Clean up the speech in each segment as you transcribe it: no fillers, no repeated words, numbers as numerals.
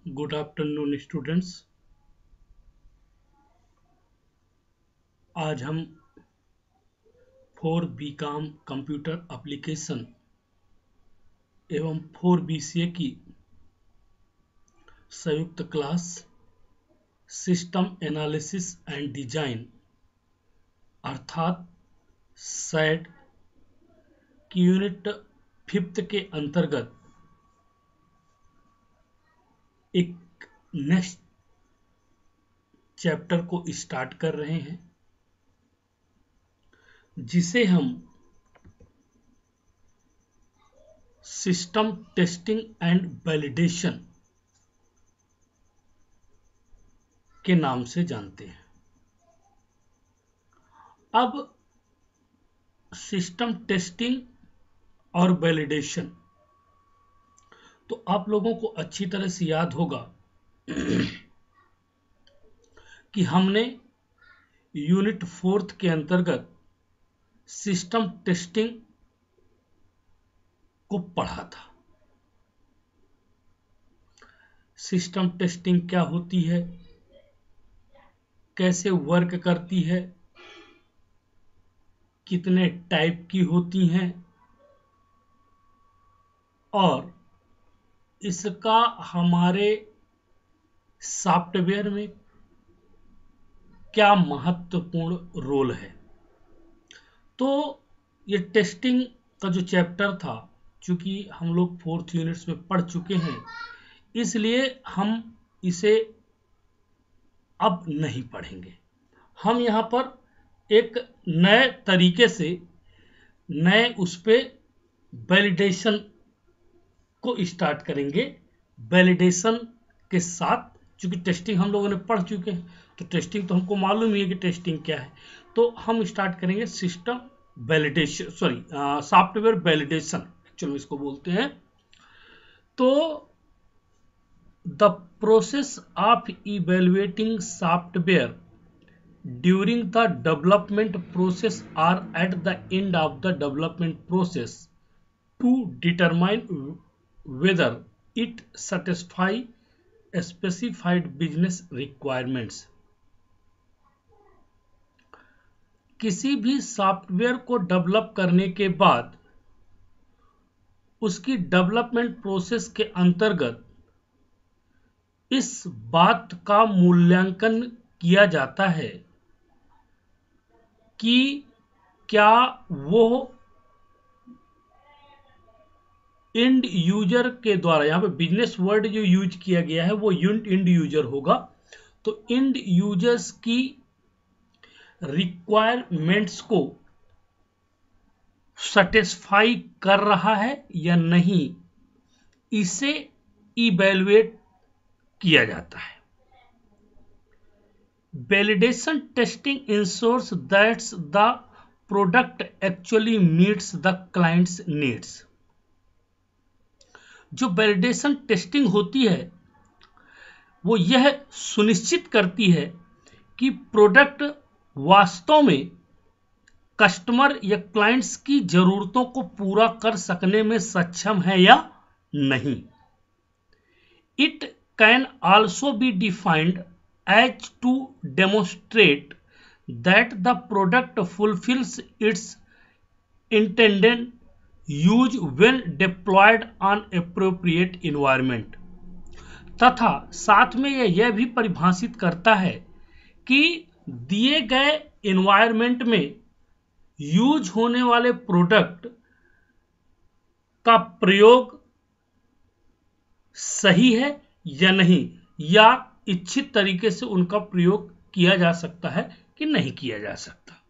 Good afternoon students। आज हम 4 BCom computer application एवं 4 बीसीए की संयुक्त class system analysis and design अर्थात सैड की यूनिट 5th के अंतर्गत एक नेक्स्ट चैप्टर को स्टार्ट कर रहे हैं, जिसे हम सिस्टम टेस्टिंग एंड वैलिडेशन के नाम से जानते हैं। अब सिस्टम टेस्टिंग और वैलिडेशन तो आप लोगों को अच्छी तरह से याद होगा कि हमने यूनिट 4th के अंतर्गत सिस्टम टेस्टिंग को पढ़ा था। सिस्टम टेस्टिंग क्या होती है, कैसे वर्क करती है, कितने टाइप की होती हैं और इसका हमारे सॉफ्टवेयर में क्या महत्वपूर्ण रोल है। तो ये टेस्टिंग का जो चैप्टर था, चूंकि हम लोग 4th यूनिट्स में पढ़ चुके हैं, इसलिए हम इसे अब नहीं पढ़ेंगे। हम यहाँ पर एक नए तरीके से नए उस पे वैलिडेशन को स्टार्ट करेंगे। वैलिडेशन के साथ, चूंकि टेस्टिंग हम लोगों ने पढ़ चुके हैं तो टेस्टिंग तो हमको मालूम ही है कि टेस्टिंग क्या है। तो हम स्टार्ट करेंगे system validation, software validation actually इसको बोलते हैं। तो the process of evaluating software during the development process or at the end of the development process to determine whether it satisfies specified business requirements। किसी भी software को develop करने के बाद उसकी डेवलपमेंट प्रोसेस के अंतर्गत इस बात का मूल्यांकन किया जाता है कि क्या वो एंड यूजर के द्वारा, यहाँ पे बिजनेस वर्ड जो यूज किया गया है वो एंड यूजर होगा, तो एंड यूजर्स की रिक्वायरमेंट्स को सेटिस्फाई कर रहा है या नहीं, इसे इवैल्यूएट किया जाता है। Validation testing ensures that the product actually meets the client's needs। जो वैलिडेशन टेस्टिंग होती है वो यह सुनिश्चित करती है कि प्रोडक्ट वास्तव में कस्टमर या क्लाइंट्स की जरूरतों को पूरा कर सकने में सक्षम है या नहीं। It can also be defined as to demonstrate that the product fulfills its intended use when deployed on appropriate environment। तथा साथ में यह भी परिभाषित करता है कि दिए गए एनवायरमेंट में यूज होने वाले प्रोडक्ट का प्रयोग सही है या नहीं, या इच्छित तरीके से उनका प्रयोग किया जा सकता है कि नहीं किया जा सकता।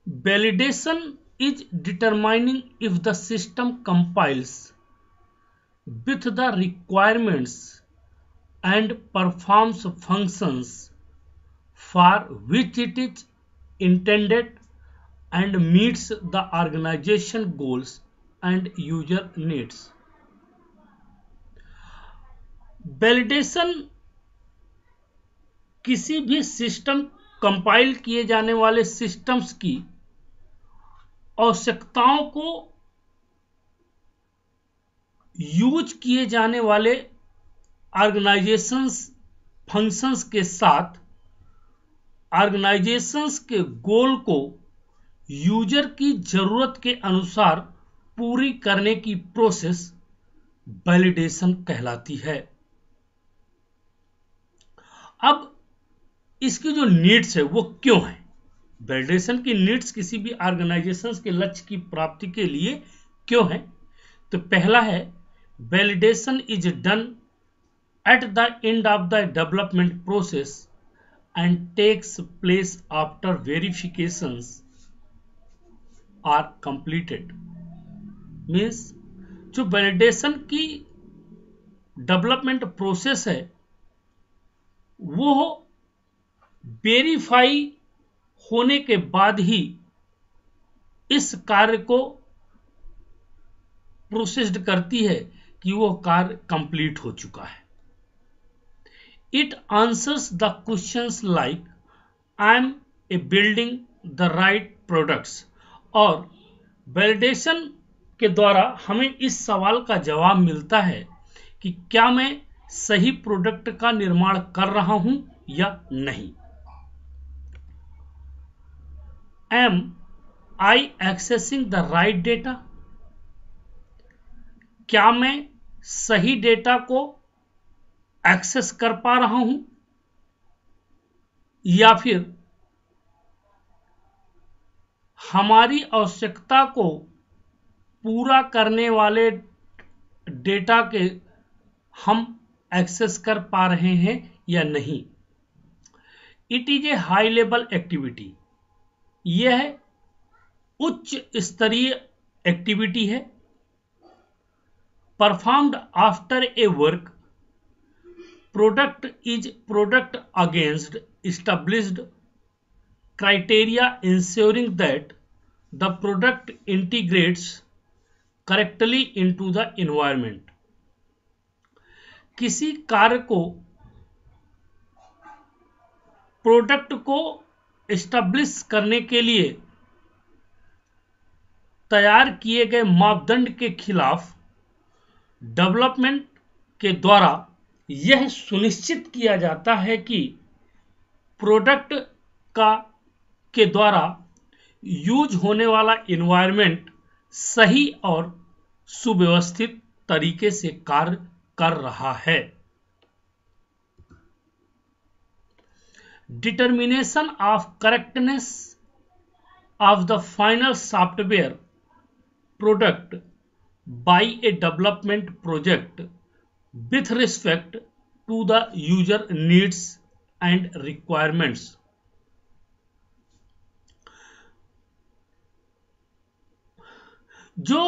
Validation is determining if the system compiles with the requirements and performs functions for which it is intended and meets the organisation goals and user needs. Validation किसी भी सिस्टम, कंपाइल किए जाने वाले सिस्टम्स की आवश्यकताओं को यूज किए जाने वाले ऑर्गेनाइजेशंस फंक्शंस के साथ ऑर्गेनाइजेशंस के गोल को यूजर की जरूरत के अनुसार पूरी करने की प्रोसेस वैलिडेशन कहलाती है। अब इसकी जो नीड्स है वो क्यों है? वैलिडेशन की नीड्स किसी भी ऑर्गेनाइजेशंस के लक्ष्य की प्राप्ति के लिए क्यों है? तो पहला है, validation is done at the end of the development process and takes place after verifications are completed. Means जो वैलिडेशन की डेवलपमेंट प्रोसेस है वो वेरीफाई होने के बाद ही इस कार्य को प्रोसेस्ड करती है कि वो कार्य कंप्लीट हो चुका है। It answers the questions like I am a building the right products. और वैलिडेशन के द्वारा हमें इस सवाल का जवाब मिलता है कि क्या मैं सही प्रोडक्ट का निर्माण कर रहा हूं या नहीं। Am I accessing the right data? क्या मैं सही डेटा को एक्सेस कर पा रहा हूं या फिर हमारी आवश्यकता को पूरा करने वाले डेटा के हम एक्सेस कर पा रहे हैं या नहीं। It is a high level activity. यह उच्च स्तरीय एक्टिविटी है। Performed after a work product is product against established criteria ensuring that the product integrates correctly into the environment। किसी कार्य को प्रोडक्ट को एस्टेब्लिश करने के लिए तैयार किए गए मापदंड के खिलाफ डेवलपमेंट के द्वारा यह सुनिश्चित किया जाता है कि प्रोडक्ट के द्वारा यूज होने वाला एनवायरनमेंट सही और सुव्यवस्थित तरीके से कार्य कर रहा है। Determination of correctness of the final software product by a development project with respect to the user needs and requirements. जो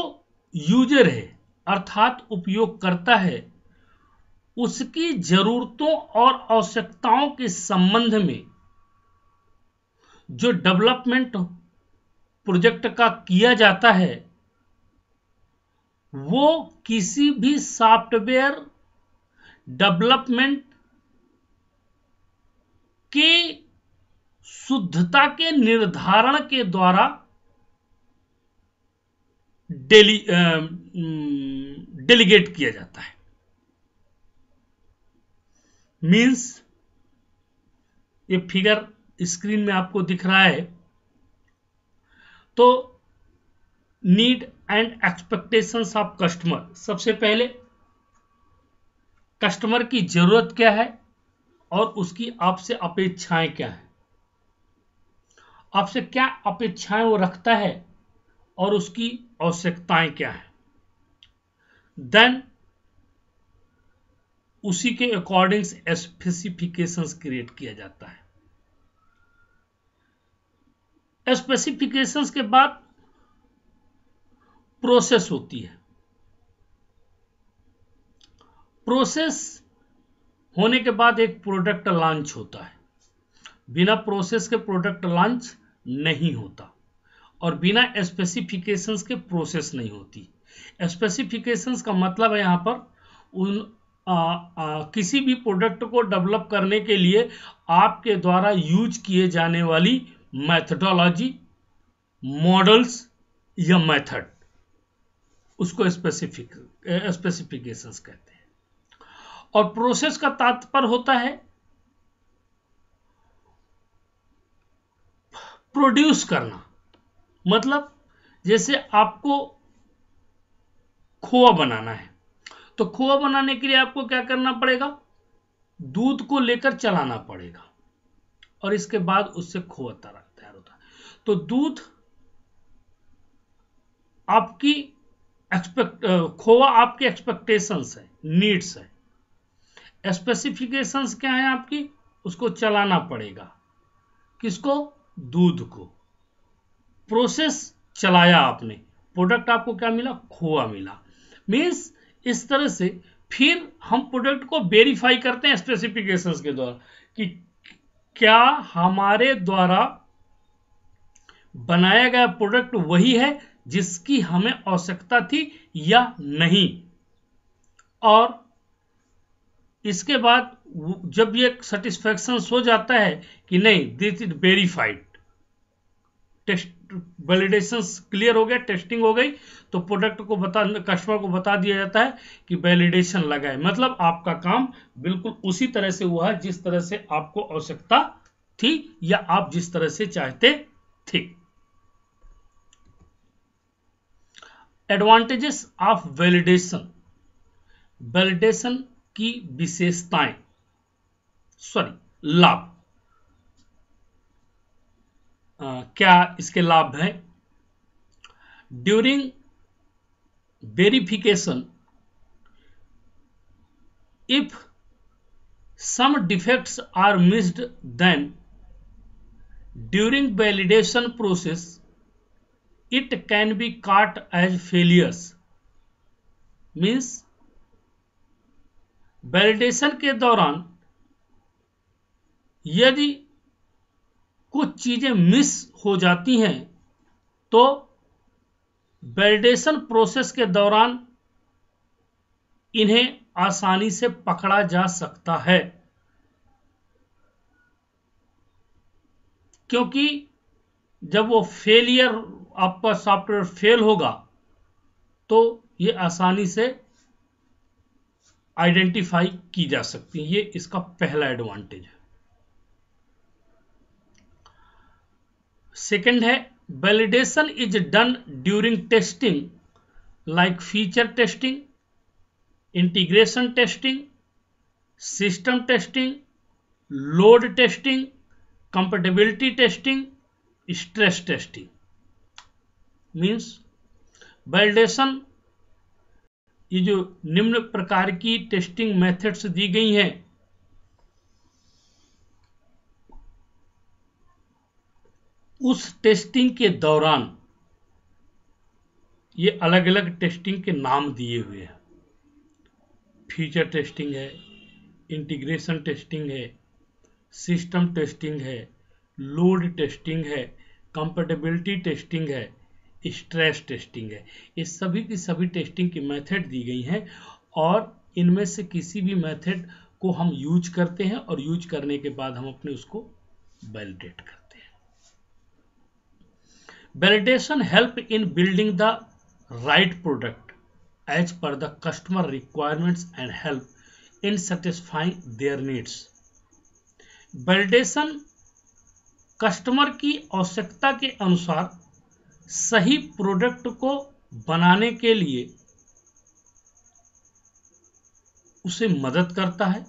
यूजर है अर्थात उपयोगकर्ता है उसकी जरूरतों और आवश्यकताओं के संबंध में जो डेवलपमेंट प्रोजेक्ट का किया जाता है वो किसी भी सॉफ्टवेयर डेवलपमेंट के शुद्धता के निर्धारण के द्वारा डेलीगेट किया जाता है। मीन्स ये फिगर स्क्रीन में आपको दिख रहा है। तो need and expectations of customer, सबसे पहले कस्टमर की जरूरत क्या है और उसकी आपसे अपेक्षाएं क्या है, आपसे क्या अपेक्षाएं वो रखता है और उसकी आवश्यकताएं क्या है। देन उसी के अकॉर्डिंग स्पेसिफिकेशंस क्रिएट किया जाता है। स्पेसिफिकेशंस के बाद प्रोसेस होती है। प्रोसेस होने के बाद एक प्रोडक्ट लॉन्च होता है। बिना प्रोसेस के प्रोडक्ट लॉन्च नहीं होता और बिना स्पेसिफिकेशंस के प्रोसेस नहीं होती। स्पेसिफिकेशंस का मतलब है यहाँ पर किसी भी प्रोडक्ट को डेवलप करने के लिए आपके द्वारा यूज किए जाने वाली मेथडोलॉजी, मॉडल्स या मेथड, उसको स्पेसिफिक स्पेसिफिकेशंस कहते हैं। और प्रोसेस का तात्पर्य होता है प्रोड्यूस करना। मतलब जैसे आपको खोआ बनाना है, तो खोआ बनाने के लिए आपको क्या करना पड़ेगा, दूध को लेकर चलाना पड़ेगा और इसके बाद उससे खोआ तैयार होता है। तो दूध आपकी खोआ आपके एक्सपेक्टेशंस है, नीड्स है। स्पेसिफिकेशंस क्या है आपकी, उसको चलाना पड़ेगा, किसको, दूध को। प्रोसेस चलाया आपने, प्रोडक्ट आपको क्या मिला, खोआ मिला। मींस इस तरह से फिर हम प्रोडक्ट को वेरीफाई करते हैं स्पेसिफिकेशंस के द्वारा कि क्या हमारे द्वारा बनाया गया प्रोडक्ट वही है जिसकी हमें आवश्यकता थी या नहीं। और इसके बाद जब ये सेटिस्फैक्शन हो जाता है कि नहीं, this is verified, test validation clear हो गया, टेस्टिंग हो गई, तो प्रोडक्ट को कस्टमर को बता दिया जाता है कि वैलिडेशन लगा है। मतलब आपका काम बिल्कुल उसी तरह से हुआ है जिस तरह से आपको आवश्यकता थी या आप जिस तरह से चाहते थे। एडवांटेजेस ऑफ वैलिडेशन, वैलिडेशन की विशेषताएं, लाभ, क्या इसके लाभ हैं। During verification, if some defects are missed, then during validation process it can be caught as failures। Means validation के दौरान यदि कुछ चीजें मिस हो जाती हैं तो वैलिडेशन प्रोसेस के दौरान इन्हें आसानी से पकड़ा जा सकता है, क्योंकि जब वो फेलियर, आपका सॉफ्टवेयर फेल होगा तो ये आसानी से आइडेंटिफाई की जा सकती है। ये इसका पहला एडवांटेज है। सेकंड है, validation is done during testing like feature testing, integration testing, system testing, load testing, compatibility testing, stress testing. Means validation, ये जो निम्न प्रकार की टेस्टिंग मेथड्स दी गई हैं, उस टेस्टिंग के दौरान ये अलग अलग टेस्टिंग के नाम दिए हुए हैं। फीचर टेस्टिंग है, इंटीग्रेशन टेस्टिंग है, सिस्टम टेस्टिंग है, लोड टेस्टिंग है, कंपैटिबिलिटी टेस्टिंग है, स्ट्रेस टेस्टिंग है। ये सभी की सभी टेस्टिंग की मेथड दी गई हैं और इनमें से किसी भी मेथड को हम यूज करते हैं और यूज करने के बाद हम अपने उसको वैलिडेट करते हैं। Validation help in building the right product as per the customer requirements and help in satisfying their needs. Validation customer की आवश्यकता के अनुसार सही प्रोडक्ट को बनाने के लिए उसे मदद करता है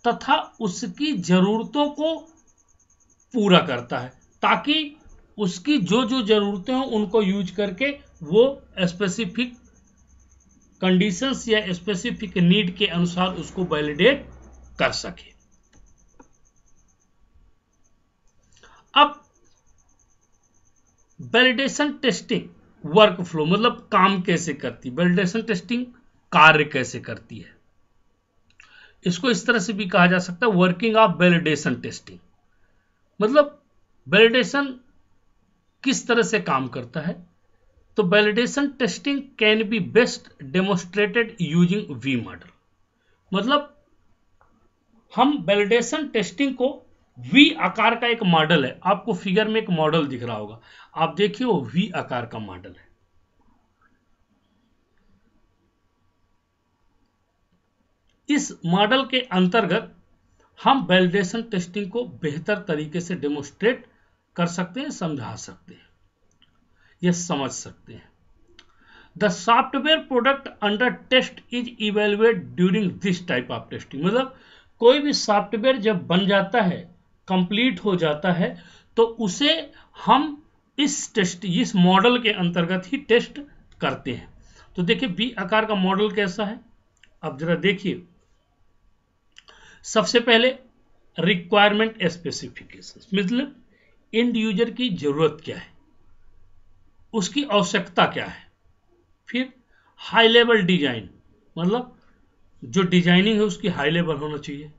तथा उसकी जरूरतों को पूरा करता है, ताकि उसकी जो जो जरूरतें हों उनको यूज करके वो स्पेसिफिक कंडीशंस या स्पेसिफिक नीड के अनुसार उसको वैलिडेट कर सके। अब वैलिडेशन टेस्टिंग वर्क फ्लो, मतलब काम कैसे करती है, वैलिडेशन टेस्टिंग कार्य कैसे करती है, इसको इस तरह से भी कहा जा सकता है वर्किंग ऑफ वैलिडेशन टेस्टिंग। मतलब वैलिडेशन किस तरह से काम करता है, तो validation testing can be best demonstrated using V model. मतलब हम वैलिडेशन टेस्टिंग को वी आकार का एक मॉडल है, आपको फिगर में एक मॉडल दिख रहा होगा, आप देखिए वो वी आकार का मॉडल है। इस मॉडल के अंतर्गत हम वैलिडेशन टेस्टिंग को बेहतर तरीके से डेमोस्ट्रेट कर सकते हैं, समझा सकते हैं या समझ सकते हैं। The software product under test is evaluate during this type of testing. मतलब कोई भी सॉफ्टवेयर जब बन जाता है, कंप्लीट हो जाता है, तो उसे हम इस मॉडल के अंतर्गत ही टेस्ट करते हैं। तो देखिए बी आकार का मॉडल कैसा है, अब जरा देखिए। सबसे पहले रिक्वायरमेंट स्पेसिफिकेशन, मतलब एंड यूजर की जरूरत क्या है, उसकी आवश्यकता क्या है। फिर हाई लेवल डिजाइन, मतलब जो डिजाइनिंग है उसकी हाई लेवल होना चाहिए।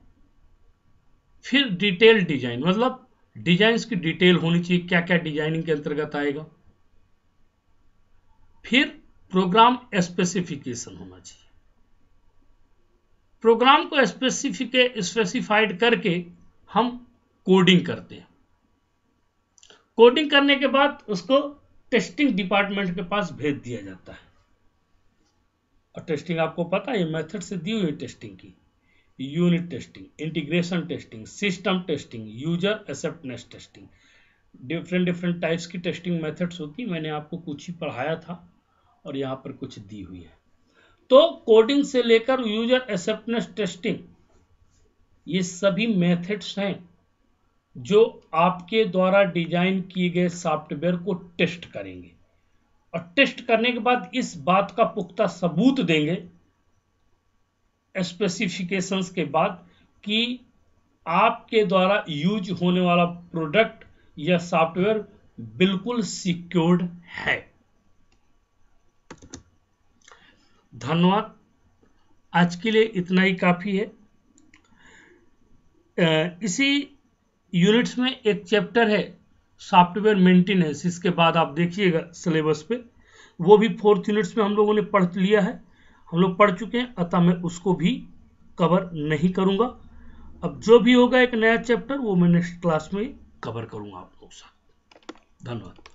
फिर डिटेल डिजाइन, मतलब डिजाइन्स की डिटेल होनी चाहिए, क्या क्या डिजाइनिंग के अंतर्गत आएगा। फिर प्रोग्राम स्पेसिफिकेशन होना चाहिए, प्रोग्राम को स्पेसिफाइड करके हम कोडिंग करते हैं। कोडिंग करने के बाद उसको टेस्टिंग डिपार्टमेंट के पास भेज दिया जाता है। और टेस्टिंग आपको पता है मेथड से दी हुई टेस्टिंग की, unit testing, integration testing, system testing, user acceptance testing, different types की टेस्टिंग मेथड्स होती। मैंने आपको कुछ ही पढ़ाया था और यहाँ पर कुछ दी हुई है। तो कोडिंग से लेकर यूजर एक्सेप्टेंस टेस्टिंग, ये सभी मेथड्स हैं जो आपके द्वारा डिजाइन किए गए सॉफ्टवेयर को टेस्ट करेंगे। और टेस्ट करने के बाद इस बात का पुख्ता सबूत देंगे स्पेसिफिकेशंस के बाद कि आपके द्वारा यूज होने वाला प्रोडक्ट या सॉफ्टवेयर बिल्कुल सिक्योर्ड है। धन्यवाद, आज के लिए इतना ही काफी है। इसी यूनिट्स में एक चैप्टर है सॉफ्टवेयर मेंटेनेंस, इसके बाद आप देखिएगा सिलेबस पे, वो भी 4th यूनिट्स में हम लोगों ने पढ़ लिया है, हम लोग पढ़ चुके हैं, अतः मैं उसको भी कवर नहीं करूंगा। अब जो भी होगा एक नया चैप्टर वो मैं नेक्स्ट क्लास में कवर करूंगा आप लोगों के साथ। धन्यवाद।